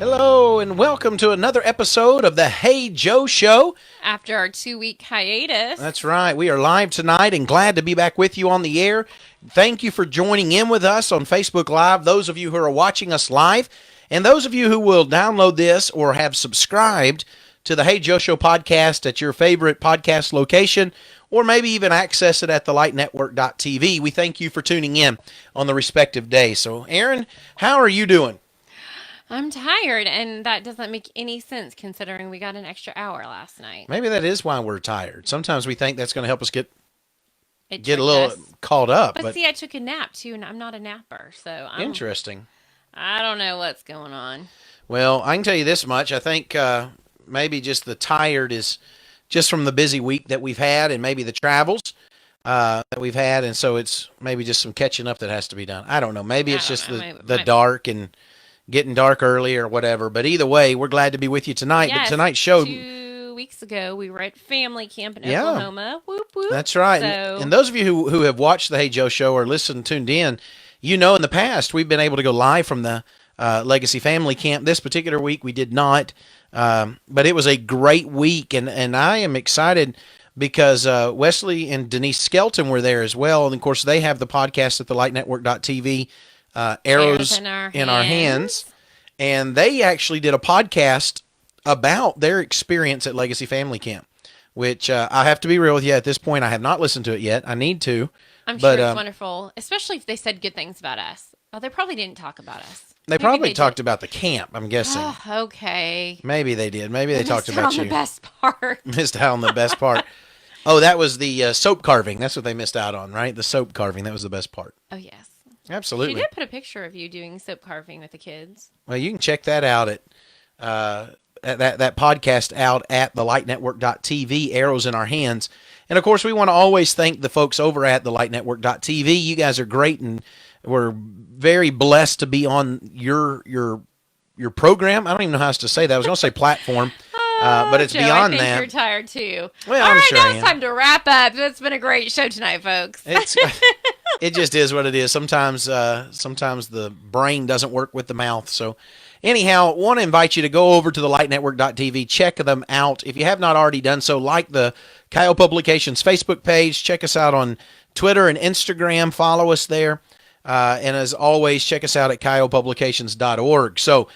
Hello, and welcome to another episode of the Hey Joe Show. After our 2-week hiatus. That's right. We are live tonight and glad to be back with you on the air. Thank you for joining in with us on Facebook Live, those of you who are watching us live, and those of you who will download this or have subscribed to the Hey Joe Show podcast at your favorite podcast location, or maybe even access it at thelightnetwork.tv. We thank you for tuning in on the respective day. So, Erin, how are you doing? I'm tired, and that doesn't make any sense considering we got an extra hour last night. Maybe that is why we're tired. Sometimes we think that's going to help us get a little caught up. But see, I took a nap, too, and I'm not a napper. So Interesting. I don't know what's going on. Well, I can tell you this much. I think maybe just the tired is just from the busy week that we've had and maybe the travels that we've had. And so it's maybe just some catching up that has to be done. I don't know. Maybe it's just the dark and getting dark early or whatever. But either way, we're glad to be with you tonight. Yes, but tonight's show... 2 weeks ago, we were at family camp in Oklahoma. Whoop, whoop. That's right. And those of you who have watched the Hey Joe Show or tuned in, you know in the past we've been able to go live from the Legacy Family Camp. This particular week we did not. But it was a great week. And I am excited because Wesley and Denise Skelton were there as well. And, of course, they have the podcast at thelightnetwork.tv. Arrows in our hands, and they actually did a podcast about their experience at Legacy Family Camp, which I have to be real with you, at this point I have not listened to it yet. I need to. I'm sure it's wonderful, especially if they said good things about us. Oh, they probably didn't talk about us. Maybe probably talked about the camp, I'm guessing. Oh, okay. Maybe they did. Maybe they talked about you. Missed out on the best part. Missed out on the best part. Oh, that was the soap carving. That's what they missed out on, right? The soap carving. That was the best part. Oh, yes. Absolutely. She did put a picture of you doing soap carving with the kids. Well, you can check that out at that podcast out at thelightnetwork.tv, Arrows in Our Hands. And, of course, we want to always thank the folks over at thelightnetwork.tv. You guys are great, and we're very blessed to be on your program. I don't even know how else to say that. I was going to say platform. But it's Joe, beyond I think that. You're tired too. Well, All I'm right, sure now it's time to wrap up. It's been a great show tonight, folks. It just is what it is. Sometimes the brain doesn't work with the mouth. So anyhow, want to invite you to go over to the lightnetwork.tv, check them out. If you have not already done so, like the Kyle Publications Facebook page, check us out on Twitter and Instagram, follow us there. And as always, check us out at kylepublications.org. So,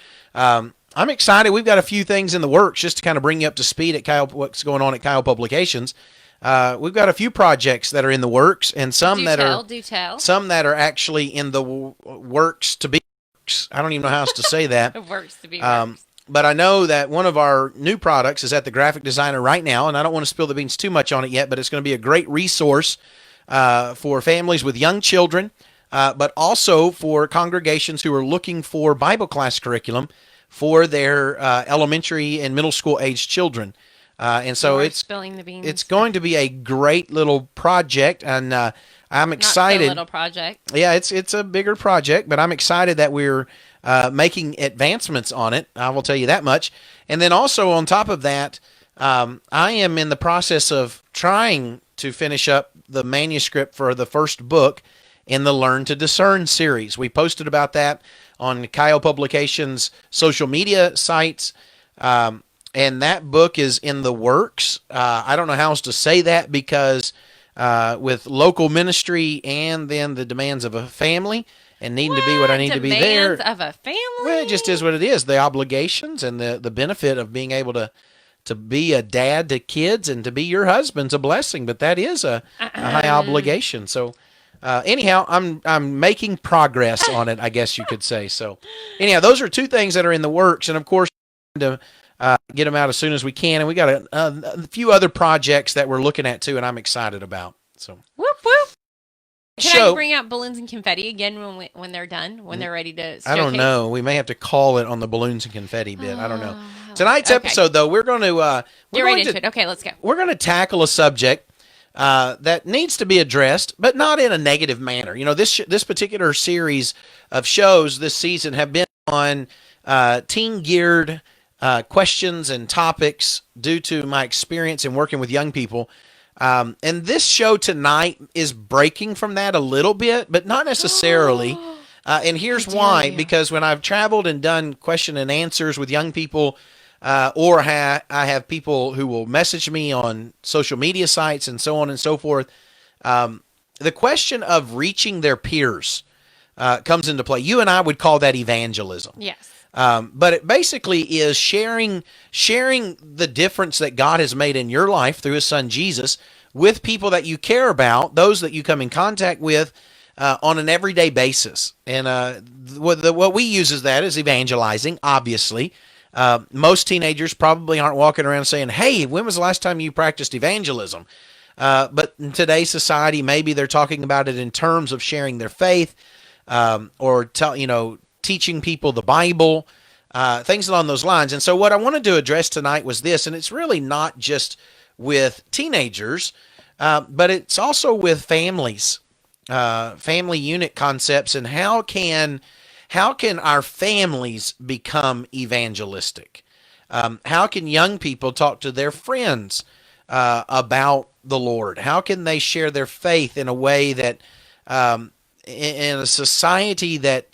I'm excited. We've got a few things in the works just to kind of bring you up to speed at what's going on at Kyle Publications. We've got a few projects that are in the works, and some that are actually in the works to be works. I don't even know how else to say that. Works to be works. But I know that one of our new products is at the graphic designer right now, and I don't want to spill the beans too much on it yet, but it's going to be a great resource for families with young children, but also for congregations who are looking for Bible class curriculum for their elementary and middle school aged children. And so it's going to be a great little project, and I'm excited. Not so little project. Yeah, it's a bigger project, but I'm excited that we're making advancements on it. I will tell you that much. And then also on top of that, I am in the process of trying to finish up the manuscript for the first book in the Learn to Discern series. We posted about that on Kyle Publications social media sites, and that book is in the works. I don't know how else to say that because with local ministry and then the demands of a family and needing to be what I need to be there. Demands of a family? Well, it just is what it is. The obligations and the benefit of being able to be a dad to kids and to be your husband's a blessing, but that is a high obligation. So anyhow, I'm making progress on it, I guess you could say. So anyhow, those are two things that are in the works, and of course, to get them out as soon as we can. And we got a few other projects that we're looking at too, and I'm excited about. So whoop whoop. Can I bring out balloons and confetti again when they're done, when they're ready to showcase? I don't know. We may have to call it on the balloons and confetti bit. I don't know. Tonight's Okay. episode, though, we're going to Get right into it. Okay, let's go. we're going to tackle a subject that needs to be addressed, but not in a negative manner. You know, this particular series of shows this season have been on teen geared questions and topics due to my experience in working with young people. And this show tonight is breaking from that a little bit, but not necessarily. And here's why: because when I've traveled and done question and answers with young people, I have people who will message me on social media sites and so on and so forth, the question of reaching their peers comes into play. You and I would call that evangelism. Yes. But it basically is sharing the difference that God has made in your life through His Son Jesus with people that you care about, those that you come in contact with on an everyday basis. And what we use as that is evangelizing, obviously. Most teenagers probably aren't walking around saying, "Hey, when was the last time you practiced evangelism?" But in today's society, maybe they're talking about it in terms of sharing their faith, or teaching people the Bible, things along those lines. And so what I wanted to address tonight was this, and it's really not just with teenagers, but it's also with families, family unit concepts, and how can our families become evangelistic? How can young people talk to their friends about the Lord? How can they share their faith in a way that, in a society that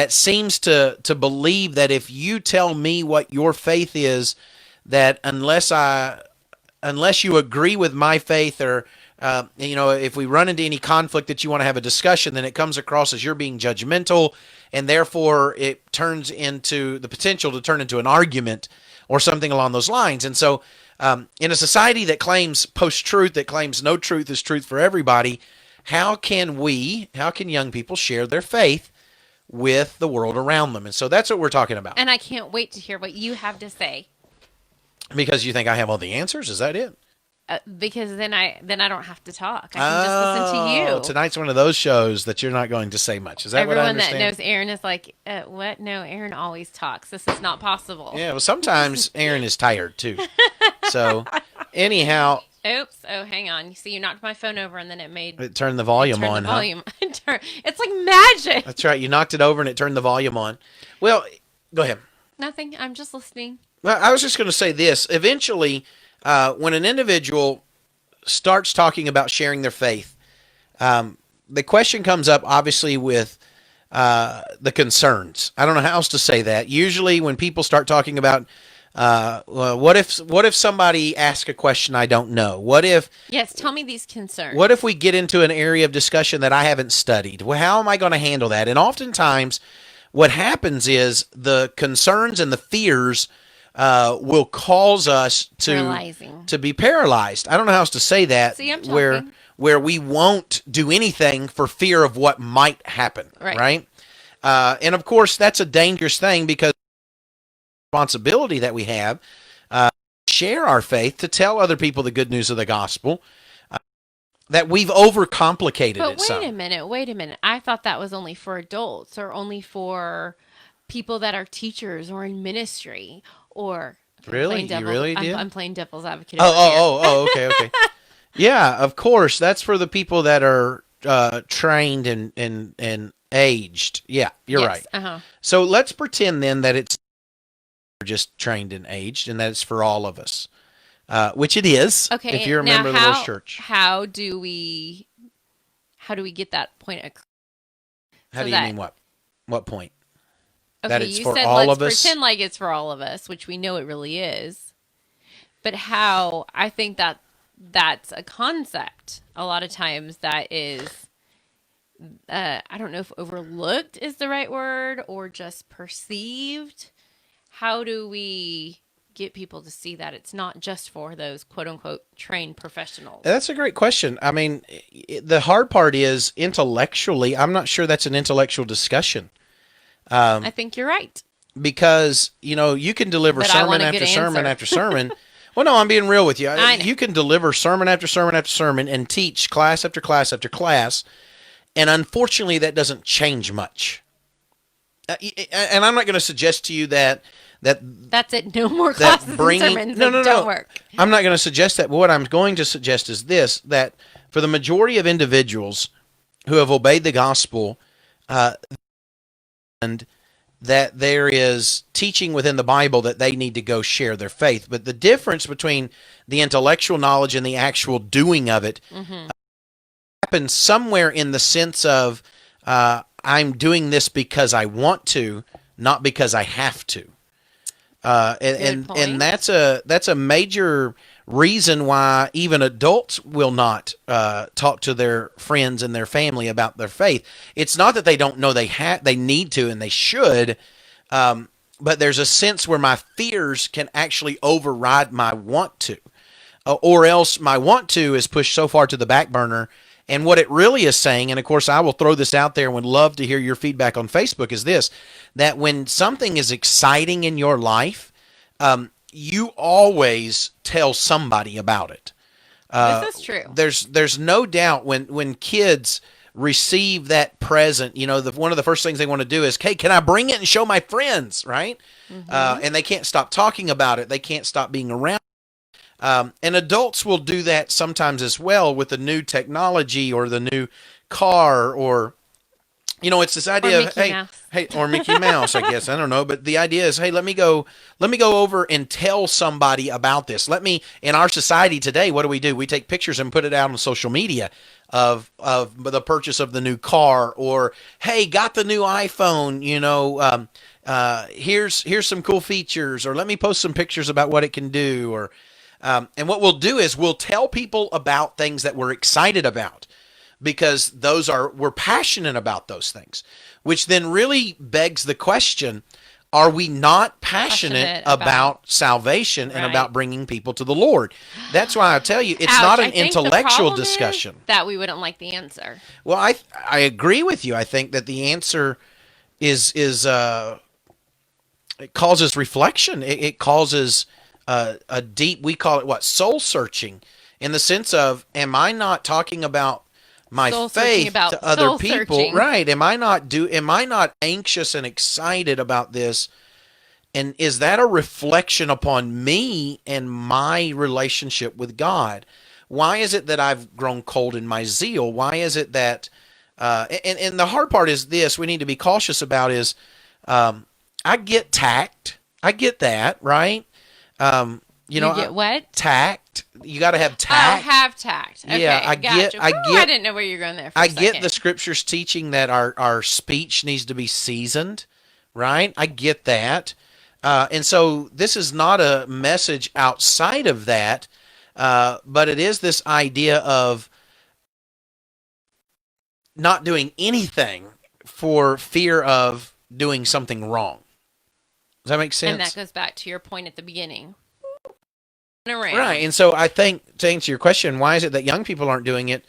seems to believe that if you tell me what your faith is, that unless you agree with my faith, or if we run into any conflict that you want to have a discussion, then it comes across as you're being judgmental, and therefore it turns into the potential to turn into an argument or something along those lines. And so in a society that claims post-truth, that claims no truth is truth for everybody, how can young people share their faith with the world around them? And so that's what we're talking about. And I can't wait to hear what you have to say. Because you think I have all the answers? Is that it? Because then I don't have to talk. I can just listen to you. Tonight's one of those shows that you're not going to say much. Is that Everyone what I understand? that knows Erin is like, what? No, Erin always talks. This is not possible. Yeah, well, sometimes Erin is tired too. So, anyhow. Oops. Oh, hang on. You see, you knocked my phone over and then it turned the volume on, the volume. It's like magic. That's right. You knocked it over and it turned the volume on. Well, go ahead. Nothing. I'm just listening. Well, I was just going to say this. Eventually, when an individual starts talking about sharing their faith, the question comes up, obviously, with the concerns. I don't know how else to say that. Usually, when people start talking about, what if somebody asks a question I don't know? What if? Yes, tell me these concerns. What if we get into an area of discussion that I haven't studied? Well, how am I going to handle that? And oftentimes, what happens is the concerns and the fears will cause us to be paralyzed. I don't know how else to say that. See, I'm talking. Where we won't do anything for fear of what might happen. Right? And of course, that's a dangerous thing, because the responsibility that we have share our faith, to tell other people the good news of the gospel, that we've overcomplicated it. But wait a minute. I thought that was only for adults, or only for people that are teachers or in ministry. Or really, you really did? I'm playing devil's advocate. Okay. Yeah, of course. That's for the people that are trained and aged. Yeah, you're right. Uh-huh. So let's pretend then that it's just trained and aged, and that it's for all of us, which it is. Okay, if you're a member of the Lord's Church. How do we get that point across? How do you mean what? What point? Okay, that it's you for said all let's of us? pretend like it's for all of us, which we know it really is. But how? I think that's a concept. A lot of times that is, I don't know if overlooked is the right word, or just perceived. How do we get people to see that it's not just for those quote unquote trained professionals? That's a great question. I mean, the hard part is intellectually, I'm not sure that's an intellectual discussion. I think you're right. Because, you can deliver sermon after sermon after sermon. Well, no, I'm being real with you. You can deliver sermon after sermon after sermon and teach class after class after class, and unfortunately that doesn't change much. And I'm not going to suggest to you that That's it. No more that classes bringing and sermons no that no don't no. work. I'm not going to suggest that. But what I'm going to suggest is this: that for the majority of individuals who have obeyed the gospel, and that there is teaching within the Bible that they need to go share their faith. But the difference between the intellectual knowledge and the actual doing of it happens somewhere in the sense of I'm doing this because I want to, not because I have to. And that's a major reason why even adults will not talk to their friends and their family about their faith. It's not that they don't know they need to and they should, but there's a sense where my fears can actually override my want to, or else my want to is pushed so far to the back burner. And what it really is saying, and of course I will throw this out there and would love to hear your feedback on Facebook, is this: that when something is exciting in your life, you always tell somebody about it. This is true. There's no doubt when kids receive that present, one of the first things they want to do is, hey, can I bring it and show my friends, right? And they can't stop talking about it. They can't stop being around. And adults will do that sometimes as well with the new technology or the new car, or it's this idea of hey, or Mickey Mouse, I guess. I don't know, but the idea is, hey, let me go over and tell somebody about this. In our society today, what do? We take pictures and put it out on social media of the purchase of the new car, or hey, got the new iPhone, here's some cool features, or let me post some pictures about what it can do, or and what we'll do is we'll tell people about things that we're excited about, because we're passionate about those things, which then really begs the question, are we not passionate about salvation and about bringing people to the Lord? That's why I tell you, it's not an intellectual discussion. That we wouldn't like the answer. Well, I agree with you. I think that the answer is it causes reflection. It causes a deep, we call it soul searching, in the sense of, am I not talking about my faith to other people? Right. Am I not anxious and excited about this? And is that a reflection upon me and my relationship with God? Why is it that I've grown cold in my zeal? Why is it that, and the hard part is this, we need to be cautious about is, I get tact. I get that, right? You get what? Tact. You got to have tact. Oh, have tact. Okay, yeah, I get. I didn't know where you were going there. I get the scriptures teaching that our speech needs to be seasoned, right? I get that, and so this is not a message outside of that, but it is this idea of not doing anything for fear of doing something wrong. Does that make sense? And that goes back to your point at the beginning. Right. And so I think, to answer your question, why is it that young people aren't doing it?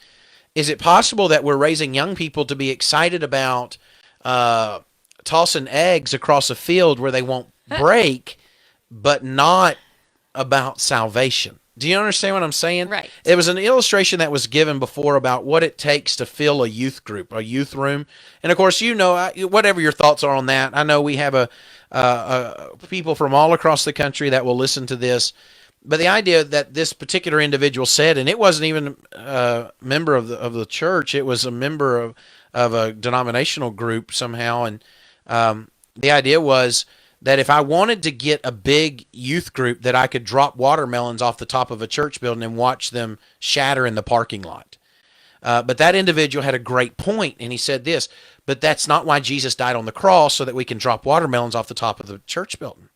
Is it possible that we're raising young people to be excited about tossing eggs across a field where they won't break, but not about salvation? Do you understand what I'm saying? Right. There was an illustration that was given before about what it takes to fill a youth group, a youth room. And of course, whatever your thoughts are on that, I know we have people from all across the country that will listen to this. But the idea that this particular individual said, and it wasn't even a member of the church, it was a member of a denominational group somehow. And the idea was that if I wanted to get a big youth group, that I could drop watermelons off the top of a church building and watch them shatter in the parking lot. But that individual had a great point, and he said this, but that's not why Jesus died on the cross, so that we can drop watermelons off the top of the church building.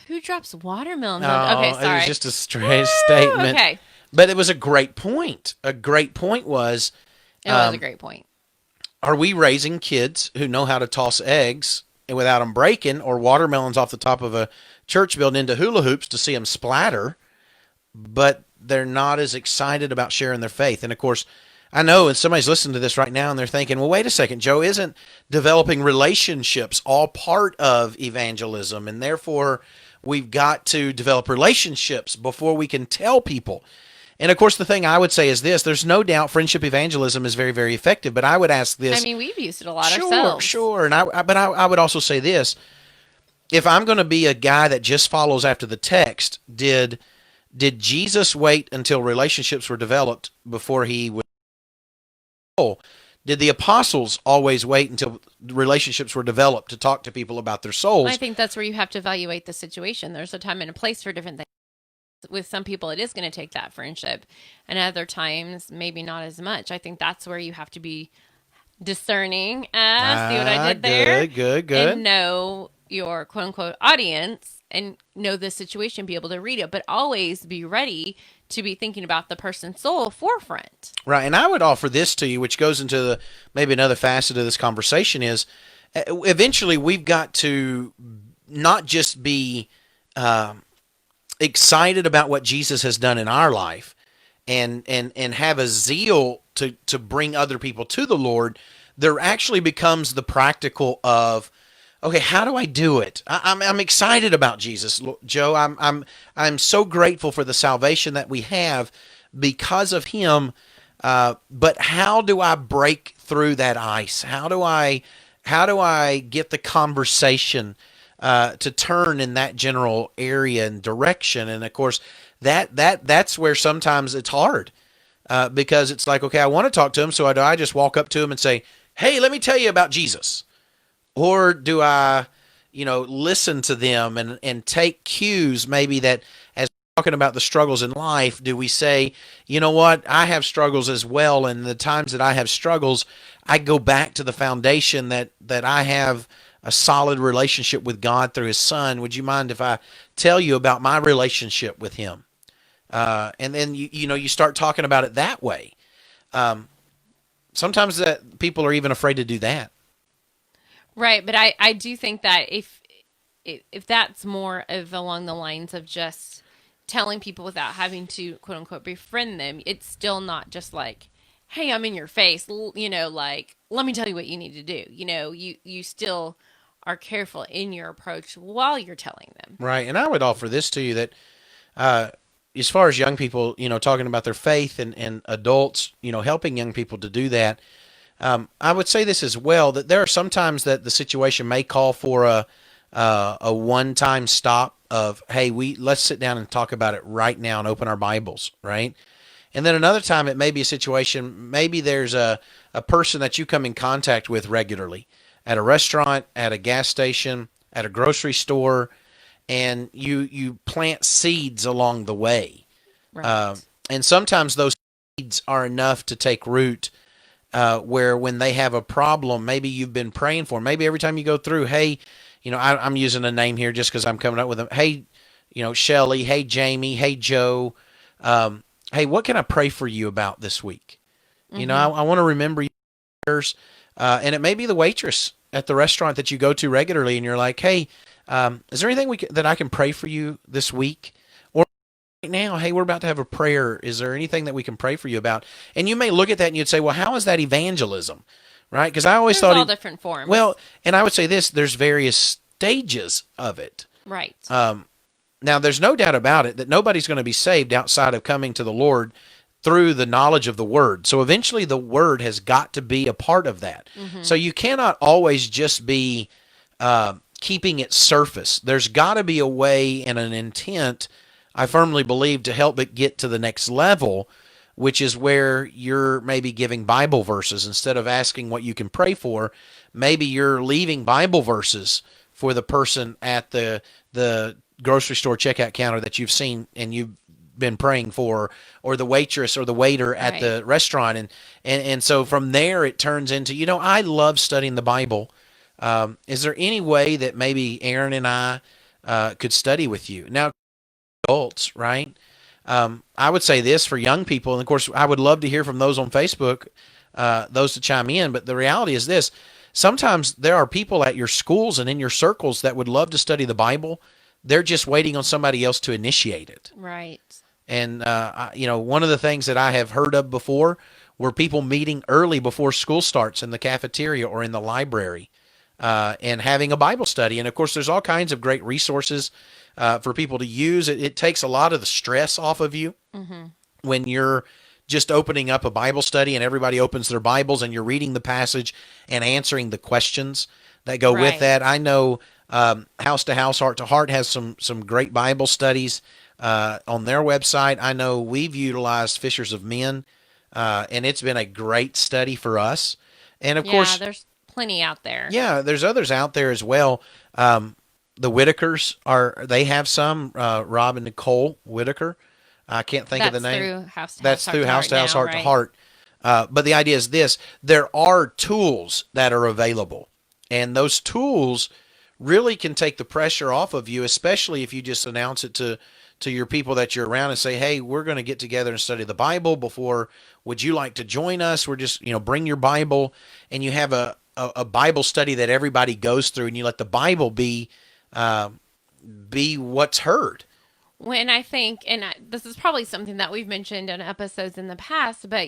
Who drops watermelons? Okay, sorry. It was just a strange statement. Okay. But it was a great point. A great point was... It was a great point. Are we raising kids who know how to toss eggs without them breaking, or watermelons off the top of a church building into hula hoops to see them splatter, but they're not as excited about sharing their faith? And of course, I know, and somebody's listening to this right now, and they're thinking, well, wait a second, Joe, isn't developing relationships all part of evangelism? And therefore, we've got to develop relationships before we can tell people. And of course, the thing I would say is this: there's no doubt friendship evangelism is very, very effective. But I would ask this. I mean, we've used it a lot ourselves. Sure. And I would also say this: if I'm going to be a guy that just follows after the text, did Jesus wait until relationships were developed before he would? Oh, did the apostles always wait until relationships were developed to talk to people about their I souls? think that's where you have to evaluate the situation. There's a time and a place for different things. With some people, it is going to take that friendship, and other times, maybe not as much. I think that's where you have to be discerning. See what I did there? Good, good, And good. know your quote unquote audience and know the situation, be able to read it, but always be ready to be thinking about the person's soul forefront. Right, and I would offer this to you, which goes into the maybe another facet of this conversation is eventually we've got to not just be excited about what Jesus has done in our life and have a zeal to bring other people to the Lord. There actually becomes the practical of, okay, how do I do it? I'm excited about Jesus, Joe. I'm so grateful for the salvation that we have because of Him. But how do I break through that ice? How do I get the conversation to turn in that general area and direction? And of course, that's where sometimes it's hard because it's like, okay, I want to talk to him, so do I just walk up to him and say, "Hey, let me tell you about Jesus," or do I, listen to them and take cues maybe that as we're talking about the struggles in life, do we say, you know what, I have struggles as well, and the times that I have struggles, I go back to the foundation that I have a solid relationship with God through His Son. Would you mind if I tell you about my relationship with Him? And then you start talking about it that way. Sometimes that people are even afraid to do that. Right, but I do think that if that's more of along the lines of just telling people without having to quote unquote befriend them, it's still not just like, hey, I'm in your face, like let me tell you what you need to do. You still are careful in your approach while you're telling them. Right. And I would offer this to you that uh, as far as young people, talking about their faith and adults, helping young people to do that, I would say this as well, that there are sometimes that the situation may call for a one-time stop of, hey, let's sit down and talk about it right now and open our Bibles, right? And then another time it may be a situation, maybe there's a person that you come in contact with regularly at a restaurant, at a gas station, at a grocery store, and you plant seeds along the way. Uh, Right. and sometimes those seeds are enough to take root where when they have a problem, maybe you've been praying for them. Maybe every time you go through, hey, I'm using a name here just because I'm coming up with them. Hey, Shelly, hey, Jamie, hey, Joe, hey, what can I pray for you about this week? Mm-hmm. I want to remember yours. And it may be the waitress at the restaurant that you go to regularly, and you're like, hey, is there anything that I can pray for you this week? Or right now, hey, we're about to have a prayer. Is there anything that we can pray for you about? And you may look at that and you'd say, well, how is that evangelism? Right? Because I always There's thought all it, different forms. well, and I would say this, there's various stages of it. Right. Now, there's no doubt about it that nobody's going to be saved outside of coming to the Lord through the knowledge of the Word. So eventually the Word has got to be a part of that. Mm-hmm. So you cannot always just be keeping it surface. There's got to be a way and an intent, I firmly believe, to help it get to the next level, which is where you're maybe giving Bible verses instead of asking what you can pray for. Maybe you're leaving Bible verses for the person at the grocery store checkout counter that you've seen and you've been praying for, or the waitress or the waiter at Right. the restaurant. And so from there it turns into, I love studying the Bible. Is there any way that maybe Erin and I could study with you? Now, adults, right? I would say this for young people, and of course, I would love to hear from those on Facebook, those to chime in. But the reality is this: sometimes there are people at your schools and in your circles that would love to study the Bible. They're just waiting on somebody else to initiate it. Right. And one of the things that I have heard of before were people meeting early before school starts in the cafeteria or in the library and having a Bible study. And of course, there's all kinds of great resources for people to use. It takes a lot of the stress off of you Mm-hmm. when you're just opening up a Bible study and everybody opens their Bibles and you're reading the passage and answering the questions that go with Right. that. I know House to House, Heart to Heart has some great Bible studies on their website. I know we've utilized Fishers of Men, and it's been a great study for us. And of Yeah, course, there's plenty out there. yeah, there's others out there as well. The Whitakers they have some, Rob and Nicole Whitaker. I can't think of the That's name. through House to That's House, Heart through to House Heart to House, now, Heart to right? Heart. But the idea is this: there are tools that are available, and those tools really can take the pressure off of you, especially if you just announce it to your people that you're around and say, "Hey, we're going to get together and study the Bible before. Would you like to join us? We're just, bring your Bible, and you have a Bible study that everybody goes through, and you let the Bible uh, be what's heard." When I think, and this is probably something that we've mentioned in episodes in the past, but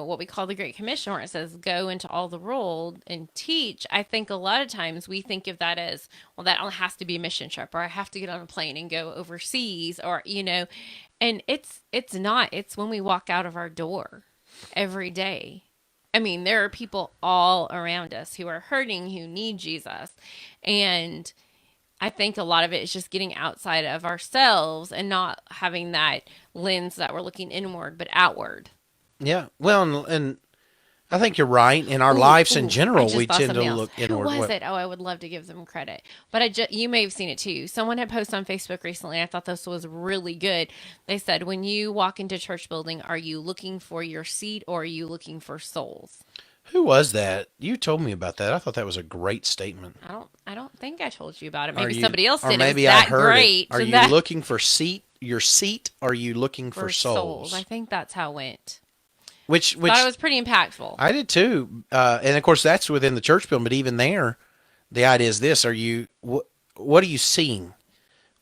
what we call the Great Commission, where it says, go into all the world and teach. I think a lot of times we think of that as, well, that has to be a mission trip, or I have to get on a plane and go overseas, and it's not. It's when we walk out of our door every day. I mean, there are people all around us who are hurting, who need Jesus. And I think a lot of it is just getting outside of ourselves and not having that lens that we're looking inward, but outward. Yeah. Well, and I think you're right. In our Ooh, lives in ooh, I general, just we thought tend to something else. look Who inward. was What? it? Oh, I would love to give them credit. But you may have seen it too. Someone had posted on Facebook recently. I thought this was really good. They said, when you walk into church building, are you looking for your seat or are you looking for souls? Who was that? You told me about that. I thought that was a great statement. I don't think I told you about it. Are Maybe you, somebody else or did. It was maybe I that heard great. it. Are you that looking for your seat? Or are you looking for for souls? I think that's how it went. Which Thought it was pretty impactful. I did too. And of course, that's within the church building. But even there, the idea is this: what are you seeing?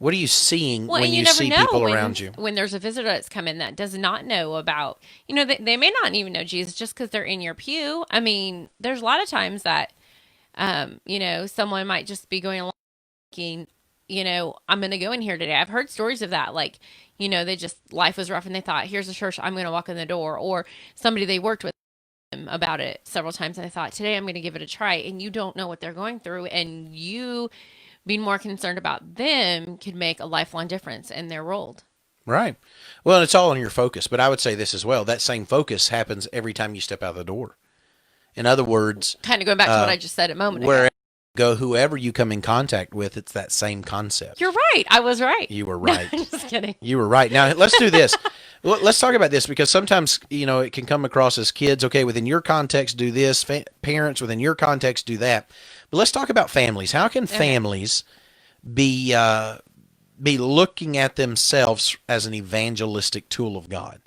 What are you seeing Well, when and you you never see know people around you? when there's a visitor that's come in that does not know about, they may not even know Jesus just because they're in your pew. I mean, there's a lot of times that, someone might just be going along thinking, I'm going to go in here today. I've heard stories of that. Like, they just, life was rough and they thought, here's a church, I'm going to walk in the door. Or somebody they worked with about it several times and I thought, today I'm going to give it a try. And you don't know what they're going through. And you being more concerned about them could make a lifelong difference in their role. Right. Well, it's all on your focus. But I would say this as well: that same focus happens every time you step out the door. In other words, Kind of going back to what I just said a moment ago. where you go, whoever you come in contact with, it's that same concept. You're right. I was right. You were right. No, just kidding. You were right. Now let's do this. Let's talk about this because sometimes it can come across as kids. Okay, within your context, do this. Parents within your context, do that. But let's talk about families. How can families be looking at themselves as an evangelistic tool of God?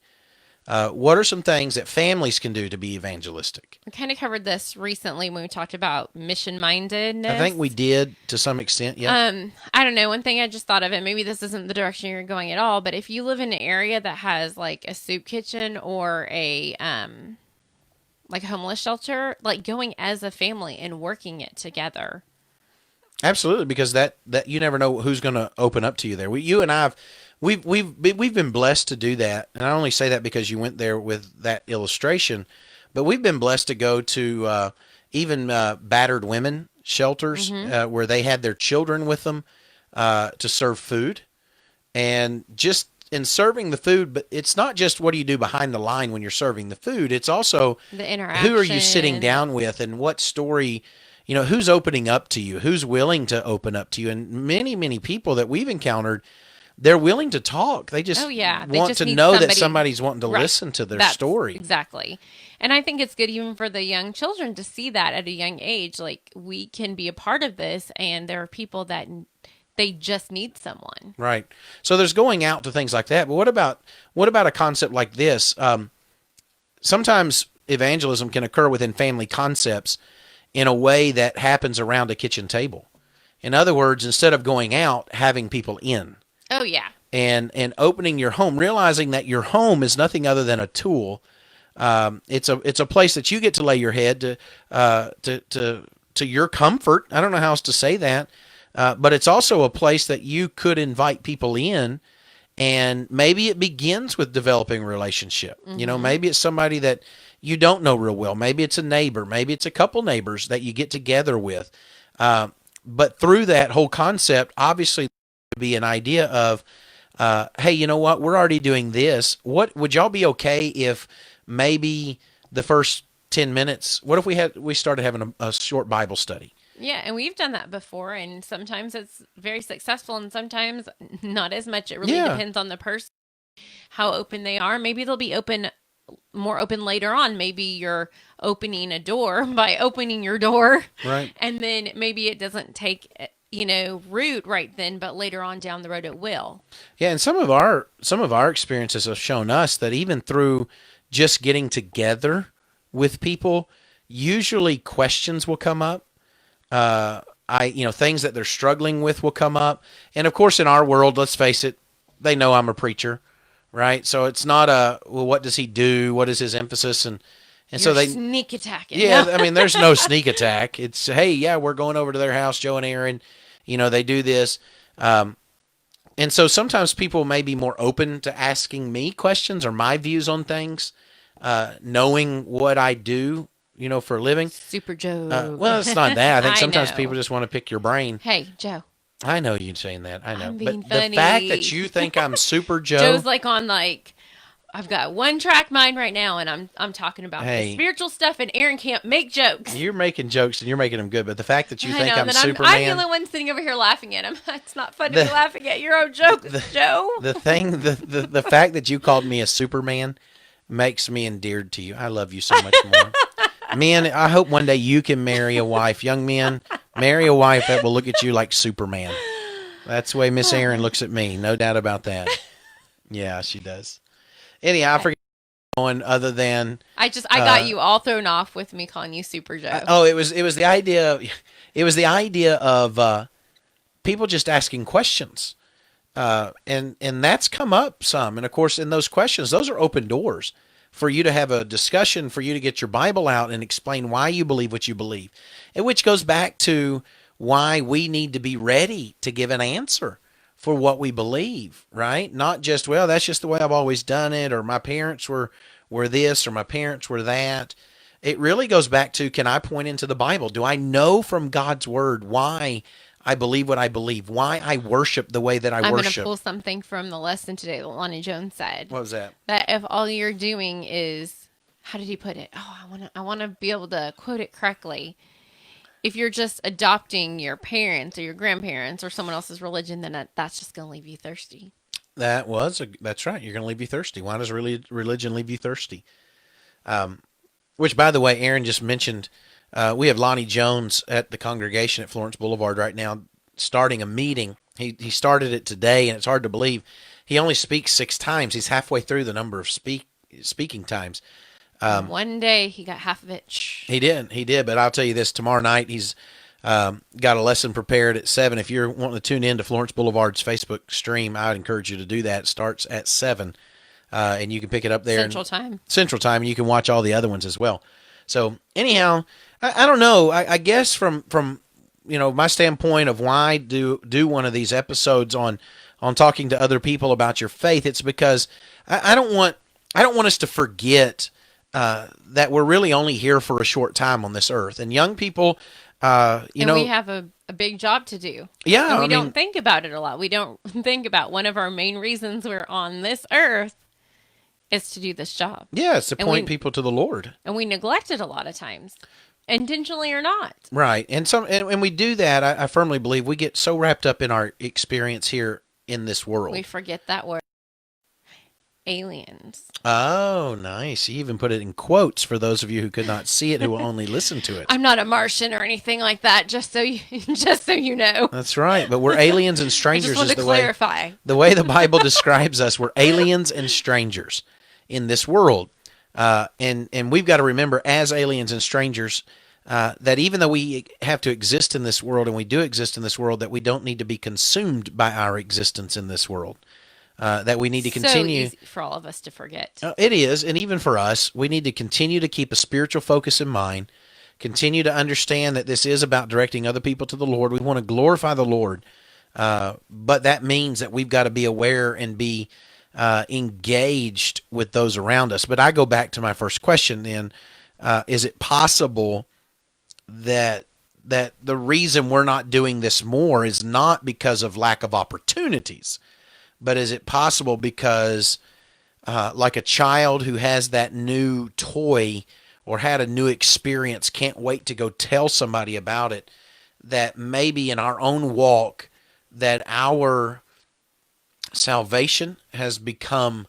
What are some things that families can do to be evangelistic? We kind of covered this recently when we talked about mission mindedness. I think we did to some extent. Yeah. I don't know. One thing I just thought of, and maybe this isn't the direction you're going at all, but if you live in an area that has like a soup kitchen or a like a homeless shelter, like going as a family and working it together. Absolutely, because that you never know who's going to open up to you there. You and we've been blessed to do that, and I only say that because you went there with that illustration. But we've been blessed to go to even battered women shelters where they had their children with them to serve food, and just in serving the food. But it's not just what do you do behind the line when you're serving the food. It's also The interaction. who are you sitting down with, and what story. Who's opening up to you, who's willing to open up to you. And many people that we've encountered, they're willing to talk. They just want to know that somebody's wanting to listen to their story. Exactly. And I think it's good even for the young children to see that at a young age. Like, we can be a part of this, and there are people that they just need someone. Right. So there's going out to things like that. But what about a concept like this? Sometimes evangelism can occur within family concepts in a way that happens around a kitchen table. In other words, instead of going out, having people in. Oh, yeah. And opening your home, realizing that your home is nothing other than a tool. It's a place that you get to lay your head to your comfort. I don't know how else to say that, but it's also a place that you could invite people in, and maybe it begins with developing a relationship. Mm-hmm. Maybe it's somebody that you don't know real well. Maybe it's a neighbor. Maybe it's a couple neighbors that you get together with. But through that whole concept, obviously, there would be an idea of, hey, you know what? We're already doing this. What would y'all be okay if maybe the first 10 minutes? What if we started having a short Bible study? Yeah, and we've done that before, and sometimes it's very successful, and sometimes not as much. It really Yeah. depends on the person, how open they are. Maybe they'll be more open later on. Maybe you're opening a door by opening your door, Right. and then maybe it doesn't take root right then, but later on down the road it will. Yeah, and some of our experiences have shown us that even through just getting together with people, usually questions will come up. Things that they're struggling with will come up. And of course, in our world, let's face it, they know I'm a preacher, right? So it's not well, what does he do? What is his emphasis? And so You're they, sneak attacking. yeah, I mean, there's no sneak attack. It's, hey, yeah, we're going over to their house, Joe and Erin, they do this. And so sometimes people may be more open to asking me questions or my views on things, knowing what I do, for a living. Super Joe. Well, it's not that. I think I sometimes know. people just want to pick your brain. Hey, Joe. I know you saying that. I know. I'm being But funny. the fact that you think I'm Super Joe. Joe's like on I've got one track mind right now, and I'm talking about the spiritual stuff, and Erin can't make jokes. You're making jokes and you're making them good, but the fact that you I think know, I'm that Superman. I'm the only one sitting over here laughing at him. It's not fun to be laughing at your own jokes, Joe. The fact that you called me a Superman makes me endeared to you. I love you so much more. Men, I hope one day you can marry a wife. Young men, marry a wife that will look at you like Superman. That's the way Miss Erin looks at me. No doubt about that. Yeah, she does. Anyhow, I forget going other than I got you all thrown off with me calling you Super Joe. it was the idea. It was the idea of people just asking questions, and that's come up some. And of course, in those questions, those are open doors for you to have a discussion, for you to get your Bible out and explain why you believe what you believe, and which goes back to why we need to be ready to give an answer for what we believe, right? Not just, well, that's just the way I've always done it, or my parents were this, or my parents were that. It really goes back to, can I point into the Bible? Do I know from God's word why I believe what I believe, why I worship the way that I I'm worship? going to pull something from the lesson today that Lonnie Jones said. What was that? That if all you're doing is, how did he put it? Oh, I want to be able to quote it correctly. If you're just adopting your parents or your grandparents or someone else's religion, then that's just going to leave you thirsty. That's right. You're going to leave you thirsty. Why does religion leave you thirsty? Which, by the way, Erin just mentioned, we have Lonnie Jones at the congregation at Florence Boulevard right now, starting a meeting. He started it today, and it's hard to believe. He only speaks 6 times. He's halfway through the number of speaking times. One day he got half of it. Shh. He did. But I'll tell you this: tomorrow night he's got a lesson prepared at 7. If you're wanting to tune in to Florence Boulevard's Facebook stream, I would encourage you to do that. It starts at 7, and you can pick it up there Central Time, and you can watch all the other ones as well. So anyhow, I don't know. I guess from my standpoint of why do one of these episodes on talking to other people about your faith, it's because I don't want us to forget that we're really only here for a short time on this earth. And young people, we have a big job to do. Yeah. And we don't think about it a lot. We don't think about one of our main reasons we're on this earth is to do this job. Yeah, it's to point people to the Lord. And we neglect it a lot of times, intentionally or not. Right. And we do that. I firmly believe we get so wrapped up in our experience here in this world. We forget that word. Aliens. Oh, nice. You even put it in quotes for those of you who could not see it, who will only listen to it. I'm not a Martian or anything like that, just so you know. That's right. But we're aliens and strangers. I just want to clarify. The way the Bible describes us, we're aliens and strangers in this world. And we've got to remember, as aliens and strangers, that even though we have to exist in this world, and we do exist in this world, that we don't need to be consumed by our existence in this world. That we need to continue. So easy for all of us to forget. It is, and even for us, we need to continue to keep a spiritual focus in mind, continue to understand that this is about directing other people to the Lord. We want to glorify the Lord, but that means that we've got to be aware and be engaged with those around us. But I go back to my first question then, is it possible that that the reason we're not doing this more is not because of lack of opportunities, but is it possible because like a child who has that new toy or had a new experience can't wait to go tell somebody about it, that maybe in our own walk that our salvation has become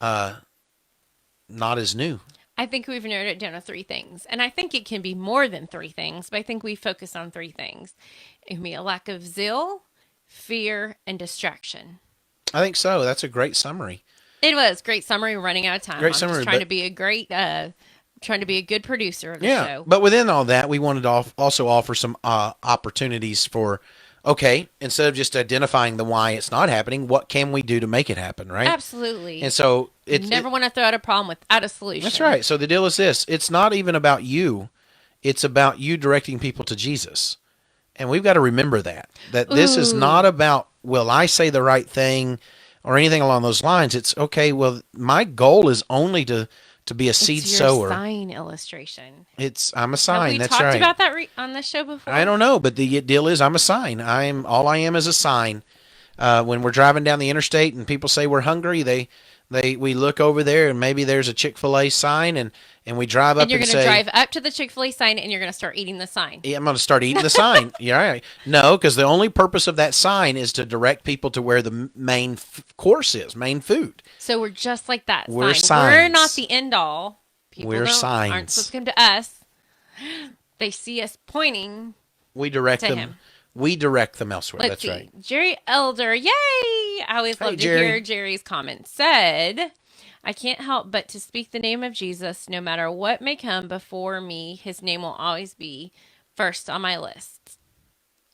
not as new. I think we've narrowed it down to 3 things. And I think it can be more than 3 things, but I think we focus on 3 things. It can be a lack of zeal, fear, and distraction. I think so. That's a great summary. It was great summary. We're running out of time. Great I'm summary, just trying but- to be a great, trying to be a good producer of the Yeah, show. but within all that, we wanted to also offer some opportunities for, okay, instead of just identifying the why it's not happening, what can we do to make it happen, right? Absolutely. And so You never want to throw out a problem without a solution. That's right. So the deal is this: it's not even about you; it's about you directing people to Jesus. And we've got to remember that this is not about, will I say the right thing or anything along those lines. It's okay. Well, my goal is only to be a seed It's your sower. sign illustration. I'm a sign. Have we That's talked right. about that on this show before? I don't know, but the deal is I'm a sign. All I am is a sign. When we're driving down the interstate and people say we're hungry, we look over there and maybe there's a Chick-fil-A sign and we drive up And you're and going to say, drive up to the Chick-fil-A sign and you're going to start eating the sign. yeah, I'm going to start eating the sign. Yeah, right. No, because the only purpose of that sign is to direct people to where the main course is, main food. So we're just like that We're sign. We're signs. not the end all. People We're signs. aren't supposed to come to us. They see us pointing. We direct To them. him. We direct them elsewhere. Let's That's see. right. Jerry Elder, yay! I always Hey, love to Jerry. hear Jerry's comments. Said, I can't help but to speak the name of Jesus. No matter what may come before me, his name will always be first on my list.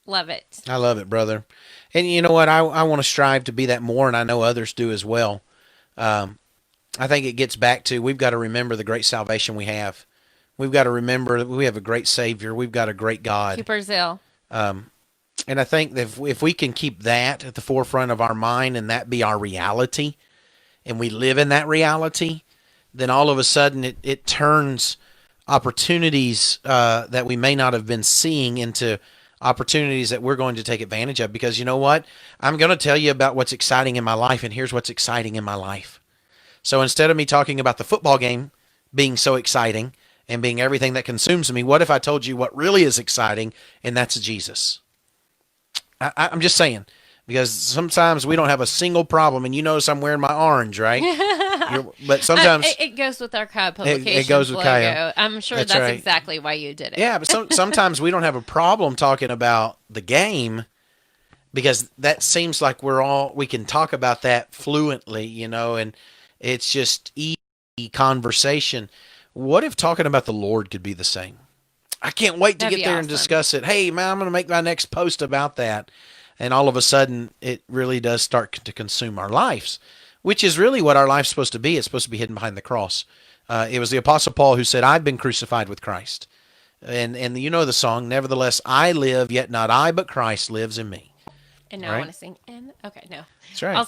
Love it. I love it, brother. And you know what? I want to strive to be that more, and I know others do as well. I think it gets back to we've got to remember the great salvation we have. We've got to remember that we have a great Savior. We've got a great God. Super Zill. And I think that if we can keep that at the forefront of our mind and that be our reality, and we live in that reality, then all of a sudden it turns opportunities that we may not have been seeing into opportunities that we're going to take advantage of. Because you know what? I'm going to tell you about what's exciting in my life, and here's what's exciting in my life. So instead of me talking about the football game being so exciting and being everything that consumes me, what if I told you what really is exciting, and that's Jesus? I'm just saying, because sometimes we don't have a single problem, and you notice I'm wearing my orange, right? But sometimes it goes with our Kyle publication. it goes with logo. Kyle. I'm sure That's that's right. exactly why you did it. yeah, but sometimes we don't have a problem talking about the game, because that seems like we can talk about that fluently, and it's just easy conversation. What if talking about the Lord could be the same? I can't wait to That'd get be there and awesome. discuss it. Hey, man, I'm going to make my next post about that. And all of a sudden, it really does start to consume our lives, which is really what our life's supposed to be. It's supposed to be hidden behind the cross. It was the Apostle Paul who said, I've been crucified with Christ. And you know the song, nevertheless, I live, yet not I, but Christ lives in me. And now Right. I want to sing. And okay, no, That's right. I'll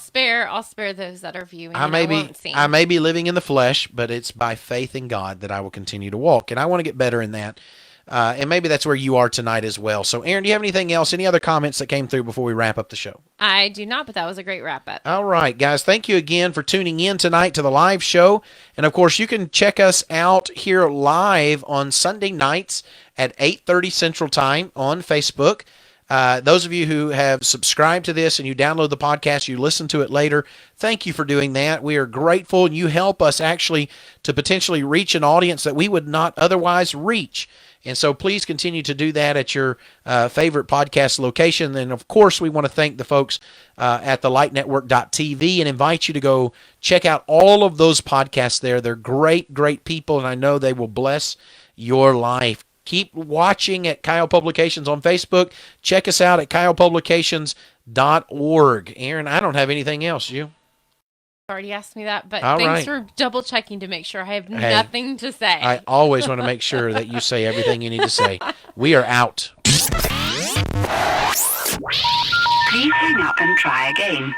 spare those that are viewing. I and may won't sing. be living in the flesh, but it's by faith in God that I will continue to walk. And I want to get better in that. And maybe that's where you are tonight as well. So, Erin, do you have anything else? Any other comments that came through before we wrap up the show? I do not, but that was a great wrap up. All right, guys. Thank you again for tuning in tonight to the live show. And, of course, you can check us out here live on Sunday nights at 8:30 Central Time on Facebook. Those of you who have subscribed to this and you download the podcast, you listen to it later, thank you for doing that. We are grateful, and you help us actually to potentially reach an audience that we would not otherwise reach. And so please continue to do that at your favorite podcast location. And, of course, we want to thank the folks at thelightnetwork.tv and invite you to go check out all of those podcasts there. They're great, great people, and I know they will bless your life. Keep watching at Kyle Publications on Facebook. Check us out at kylepublications.org. Erin, I don't have anything else. You? Already asked me that, but All thanks right. for double checking to make sure I have nothing to say. I always want to make sure that you say everything you need to say. We are out. Please hang up and try again.